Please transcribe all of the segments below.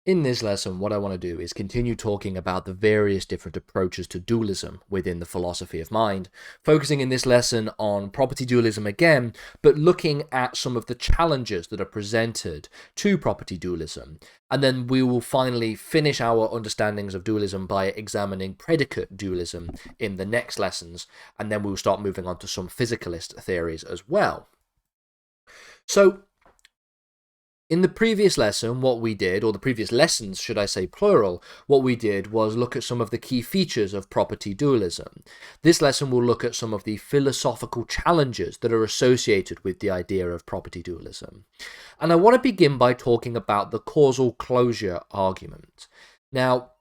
In this lesson, what I want to do is continue talking about the various different approaches to dualism within the philosophy of mind, focusing in this lesson on property dualism again, but looking at some of the challenges that are presented to property dualism. And then we will finally finish our understandings of dualism by examining predicate dualism in the next lessons, and then we will start moving on to some physicalist theories as well. So, in the previous lesson, what we did, or the previous lessons, should I say plural, what we did was look at some of the key features of property dualism. This lesson will look at some of the philosophical challenges that are associated with the idea of property dualism. And I want to begin by talking about the causal closure argument. Now,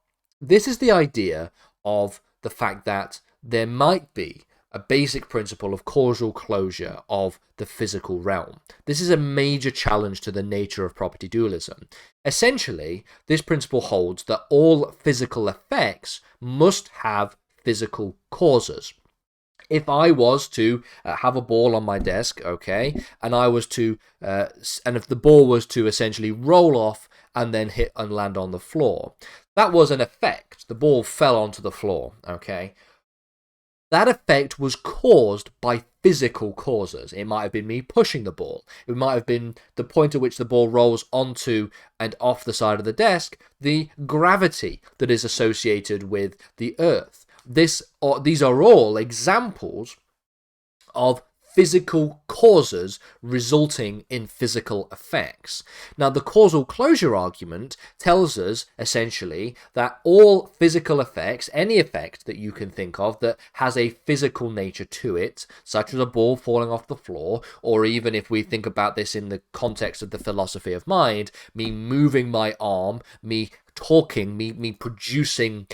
this is the idea of the fact that there might be a basic principle of causal closure of the physical realm. This is a major challenge to the nature of property dualism. Essentially, this principle holds that all physical effects must have physical causes. If I was to have a ball on my desk, okay, and I was to, and if the ball was to essentially roll off and then hit and land on the floor, that was an effect. The ball fell onto the floor, okay. That effect was caused by physical causes. It might have been me pushing the ball. It might have been the point at which the ball rolls onto and off the side of the desk, the gravity that is associated with the earth. These are all examples of physical causes resulting in physical effects. Now, the causal closure argument tells us, essentially, that all physical effects, any effect that you can think of that has a physical nature to it, such as a ball falling off the floor, or even if we think about this in the context of the philosophy of mind, me moving my arm, me talking, me producing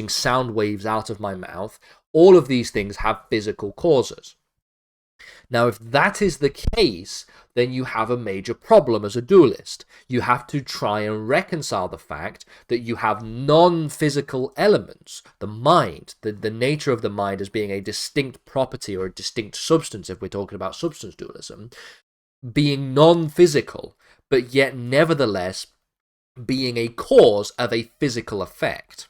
sound waves out of my mouth, all of these things have physical causes. Now, if that is the case, then you have a major problem as a dualist. You have to try and reconcile the fact that you have non-physical elements, the mind, the nature of the mind as being a distinct property or a distinct substance, if we're talking about substance dualism, being non-physical, but yet nevertheless being a cause of a physical effect.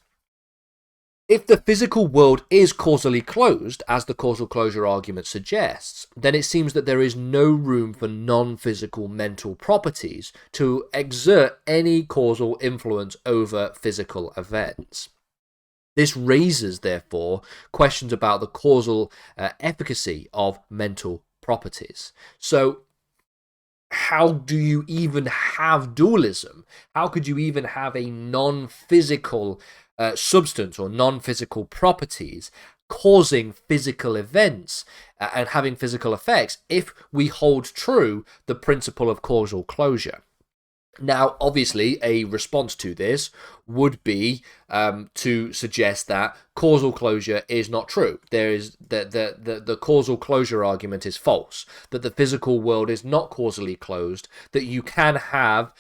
If the physical world is causally closed, as the causal closure argument suggests, then it seems that there is no room for non-physical mental properties to exert any causal influence over physical events. This raises, therefore, questions about the causal efficacy of mental properties. So, how do you even have dualism? How could you even have a non-physical substance or non-physical properties causing physical events and having physical effects if we hold true the principle of causal closure? Now, obviously, a response to this would be to suggest that causal closure is not true. There is the causal closure argument is false, that the physical world is not causally closed, that you can have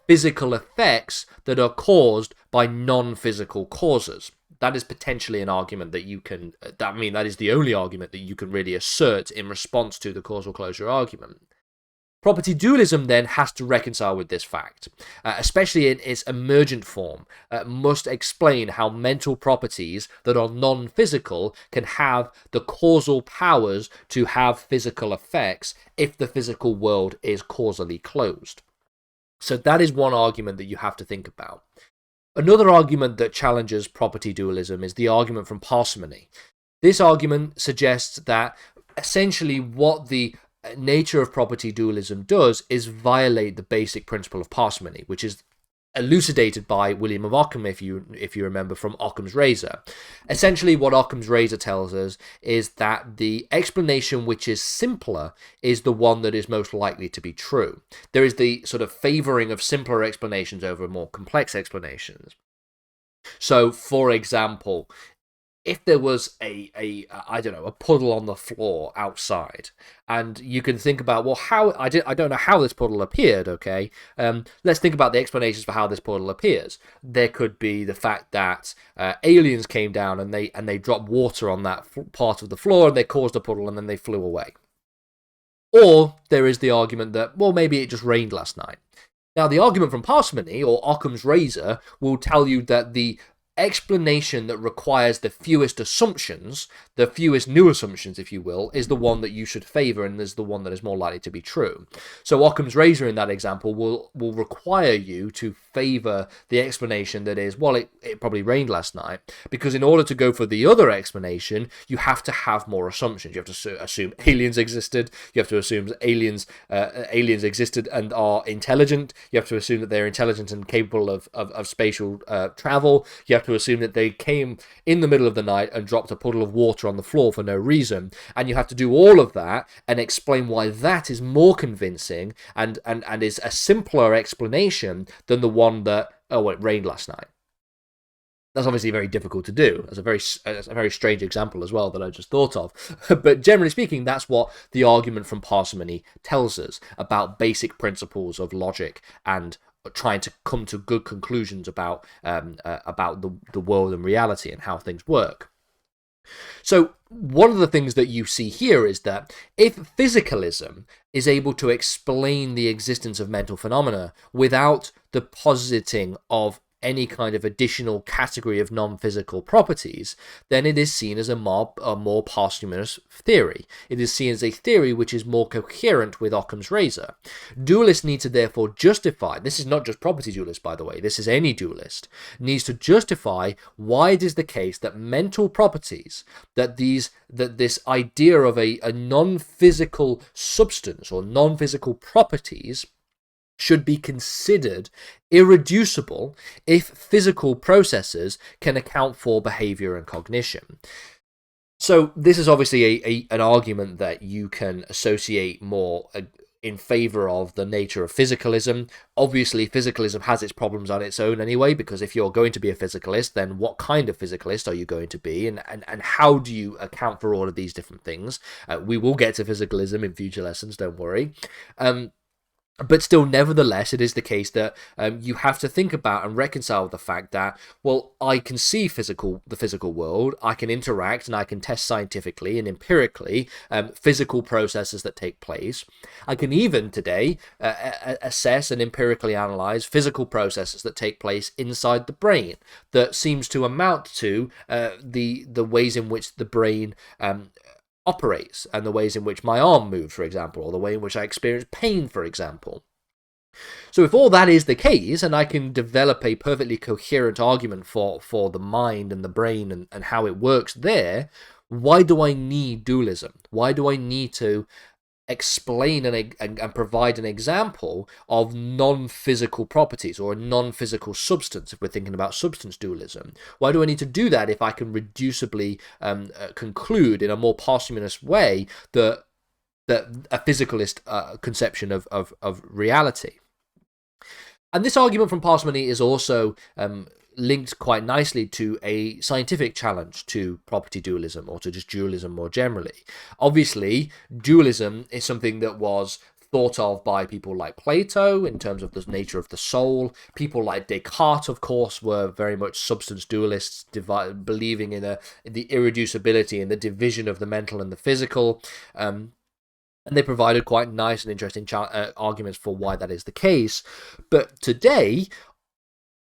physical effects that are caused by non-physical causes. That is potentially an argument that you can, that is the only argument that you can really assert in response to the causal closure argument. Property dualism then has to reconcile with this fact, especially in its emergent form, must explain how mental properties that are non-physical can have the causal powers to have physical effects if the physical world is causally closed. So that is one argument that you have to think about. Another argument that challenges property dualism is the argument from parsimony. This argument suggests that essentially what the nature of property dualism does is violate the basic principle of parsimony, which is elucidated by William of Ockham, if you remember, from Occam's razor. Essentially, what Occam's razor tells us is that the explanation which is simpler is the one that is most likely to be true. There is the sort of favoring of simpler explanations over more complex explanations. So, for example, if there was a puddle on the floor outside, and you can think about, well, I don't know how this puddle appeared, okay? Let's think about the explanations for how this puddle appears. There could be the fact that aliens came down and they dropped water on that part of the floor and they caused a puddle and then they flew away. Or there is the argument that, well, maybe it just rained last night. Now, the argument from parsimony, or Occam's razor, will tell you that the explanation that requires the fewest assumptions, the fewest new assumptions, if you will, is the one that you should favor and is the one that is more likely to be true. So Occam's razor in that example will require you to favor the explanation that is, well, it probably rained last night, because in order to go for the other explanation, you have to have more assumptions. You have to assume aliens existed. You have to assume aliens existed and are intelligent. You have to assume that they're intelligent and capable of spatial travel. You have to assume that they came in the middle of the night and dropped a puddle of water on the floor for no reason, and you have to do all of that and explain why that is more convincing and is a simpler explanation than the one that, oh, it rained last night. That's obviously very difficult to do. That's a very strange example as well that I just thought of. But generally speaking, that's what the argument from parsimony tells us about basic principles of logic and trying to come to good conclusions about the world and reality and how things work. So one of the things that you see here is that if physicalism is able to explain the existence of mental phenomena without the positing of any kind of additional category of non-physical properties, then it is seen as a more parsimonious theory. It is seen as a theory which is more coherent with Occam's razor. Dualists need to therefore justify, this is not just property dualists, by the way, this is any dualist, needs to justify why it is the case that mental properties, that this idea of a non-physical substance or non-physical properties should be considered irreducible if physical processes can account for behavior and cognition. So this is obviously an argument that you can associate more in favor of the nature of physicalism. Obviously, physicalism has its problems on its own anyway, because if you're going to be a physicalist, then what kind of physicalist are you going to be, and how do you account for all of these different things? We will get to physicalism in future lessons, don't worry. But still, nevertheless, it is the case that you have to think about and reconcile the fact that, well, I can see the physical world, I can interact and I can test scientifically and empirically physical processes that take place. I can even today assess and empirically analyze physical processes that take place inside the brain that seems to amount to the ways in which the brain operates and the ways in which my arm moves, for example, or the way in which I experience pain, for example. So if all that is the case, and I can develop a perfectly coherent argument for the mind and the brain and how it works there, why do I need dualism? Why do I need to explain and provide an example of non-physical properties or a non-physical substance if we're thinking about substance dualism? Why do I need to do that if I can reducibly conclude in a more parsimonious way that a physicalist conception of reality? And this argument from parsimony is also linked quite nicely to a scientific challenge to property dualism, or to just dualism more generally. Obviously, dualism is something that was thought of by people like Plato in terms of the nature of the soul. People like Descartes, of course, were very much substance dualists, believing in the irreducibility and the division of the mental and the physical. And they provided quite nice and interesting arguments for why that is the case. But today,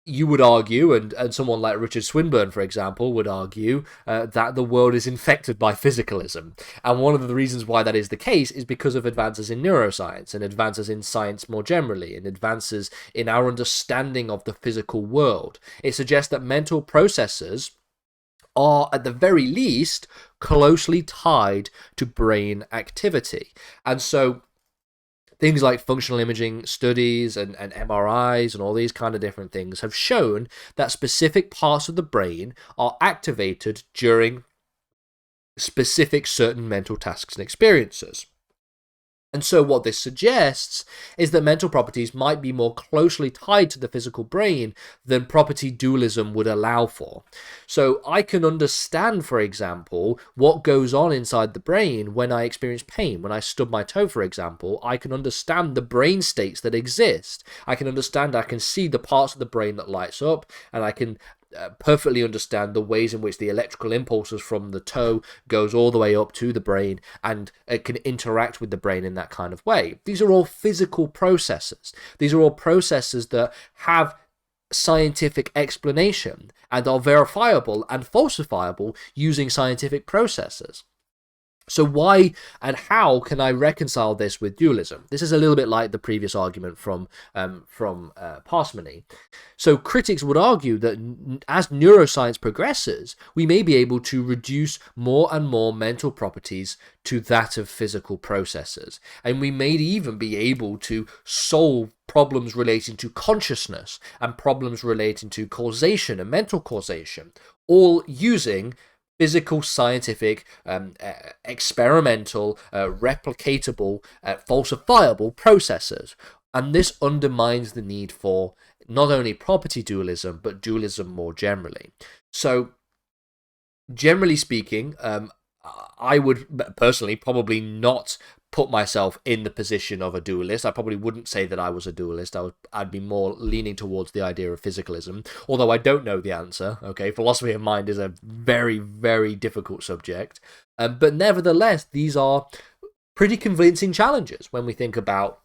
you would argue, and someone like Richard Swinburne, for example, would argue that the world is infected by physicalism. And one of the reasons why that is the case is because of advances in neuroscience and advances in science more generally, and advances in our understanding of the physical world. It suggests that mental processes are, at the very least, closely tied to brain activity. And so things like functional imaging studies and MRIs and all these kind of different things have shown that specific parts of the brain are activated during specific certain mental tasks and experiences. And so what this suggests is that mental properties might be more closely tied to the physical brain than property dualism would allow for. So I can understand, for example, what goes on inside the brain when I experience pain. When I stub my toe, for example, I can understand the brain states that exist. I can see the parts of the brain that lights up, and I can perfectly understand the ways in which the electrical impulses from the toe goes all the way up to the brain, and it can interact with the brain in that kind of way. These are all physical processes. These are all processes that have scientific explanation and are verifiable and falsifiable using scientific processes. So why and how can I reconcile this with dualism? This is a little bit like the previous argument from parsimony. So critics would argue that as neuroscience progresses, we may be able to reduce more and more mental properties to that of physical processes. And we may even be able to solve problems relating to consciousness and problems relating to causation and mental causation, all using physical, scientific, experimental, replicatable, falsifiable processes. And this undermines the need for not only property dualism, but dualism more generally. So, generally speaking, I would personally probably not put myself in the position of a dualist. I probably wouldn't say that I was a dualist. I'd be more leaning towards the idea of physicalism, although I don't know the answer. Okay, philosophy of mind is a very, very difficult subject, but nevertheless, these are pretty convincing challenges when we think about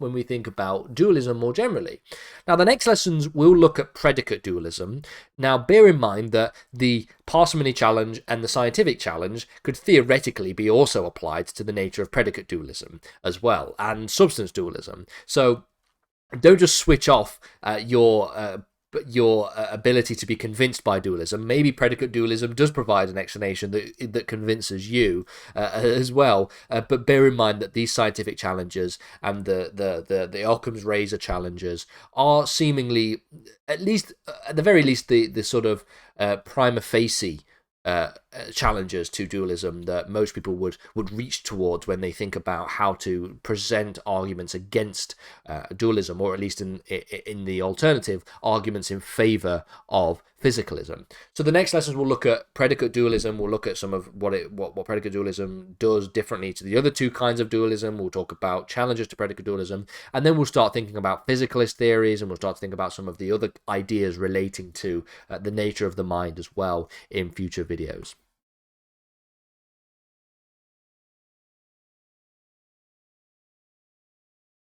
dualism more generally. Now, the next lessons we'll look at predicate dualism. Now, bear in mind that the parsimony challenge and the scientific challenge could theoretically be also applied to the nature of predicate dualism as well, and substance dualism. So don't just switch off your ability to be convinced by dualism. Maybe predicate dualism does provide an explanation that convinces you as well. But bear in mind that these scientific challenges and the Occam's razor challenges are seemingly, at the very least, the sort of prima facie challenges to dualism that most people would reach towards when they think about how to present arguments against dualism, or at least in the alternative, arguments in favor of physicalism. So the next lessons we'll look at predicate dualism. We'll look at some of what predicate dualism does differently to the other two kinds of dualism. We'll talk about challenges to predicate dualism, and then we'll start thinking about physicalist theories, and we'll start to think about some of the other ideas relating to the nature of the mind as well in future videos.